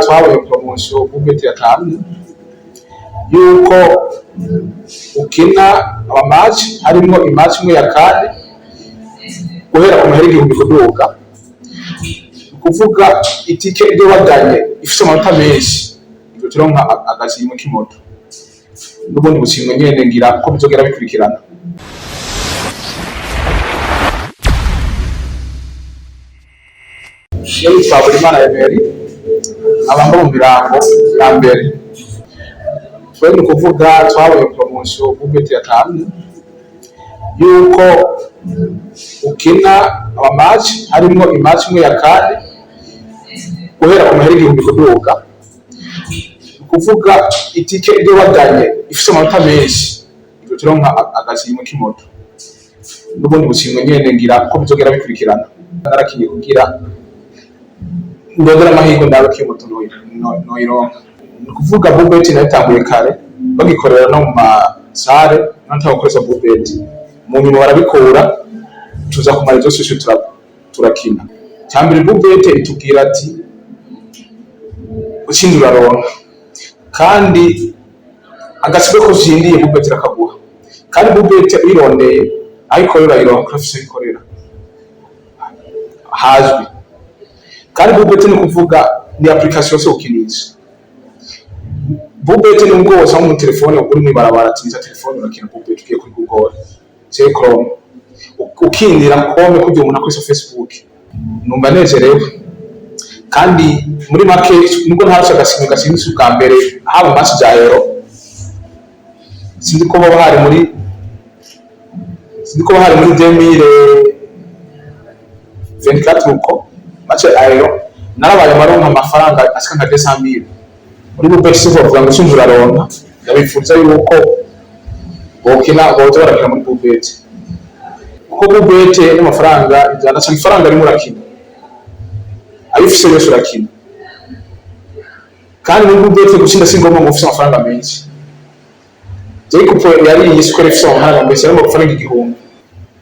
twabaye promotion bubete yatamye yuko ukina amamatch harimo imatch imwe ya kane guhera ku mahera 1000 kuduga kuvuga itike ide wadanye ifite amanota menshi ibyo turonka agashimwe k'imoto n'ubundi bushimwe nyene ngira ko bizogera bikurikirana. Yari Twaburimana Emery abamba mu mirango ya mbere twari kuvuga twabaye promotion bubete yatamye yuko ukina amamatch harimo imatch imwe ya kane guhera ku mahera 1000 kuduga kuvuga itike ide wadanye ifite amanota menshi ibyo turonka agashimwe k'imoto n'ubundi bushimwe nyene ngira ko bizogera bikurikirana narakinye kugira ndogera amahirwe ndabe k'imoto noyironka kuvuga bubete natanguye kare bagikorera no mu masare natakoresha bubete mu nyuma barabikora tuza kumara izo sosho turakina cyambere bubete itubwira ati ushindura ronka kandi agasibe ko zindiye bubete rakaguha kandi bubete irondeye ayikorera ironka afise ikorera hazwi kandi bubete ni kuvuga ni application yo ukinisha bubete ni ubwo wose mu telefone uri mu barabara tiza telefone urakina bubete ugiye kuri Google chez Chrome ukindira kome kujya umuntu akoresha Facebook numva nezerewe kandi muri make nubwo ntarusha gasimwe gasinzi ubwa mbere haba match ya Euro sinzi ko baba hari muri 2024 uko match ya Euro narabaye maronka amafaranga ashika nka 200,000 muri bubete se bavuga ngo sinjura ronka ndabipfuza yuko bokina barakina muri bubete kuko bubete n'amafaranga ijana cyangwa ifaranga ari murakina ayifise yose urakina kandi muri bubete gushinda singoma ngo ufise amafaranga menshi Jacob yari yisukore ifise amafaranga menshi arimo gufaranga igihumbi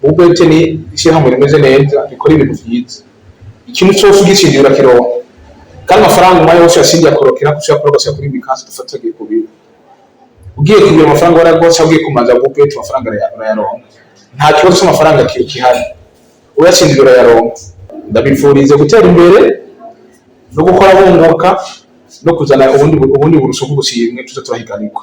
bubete ni ishyira hamwe rimeze neza ikora ibintu byiza ikintu cyose ugishindira kironka kandi amafaranga umwe yose yashindiye akorokera kushaka kuri mikasi dufatagiye kubiba ugiye kugira amafaranga waragose ugiye kumanza bubete amafaranga yaronka nta kibazo cy'amafaranga kihari uyashindira yaronka ndabifurize gutera imbere no gukora bunguka no kuzana ubundi burusho bw'ubushimwe tuza turahiganirwa.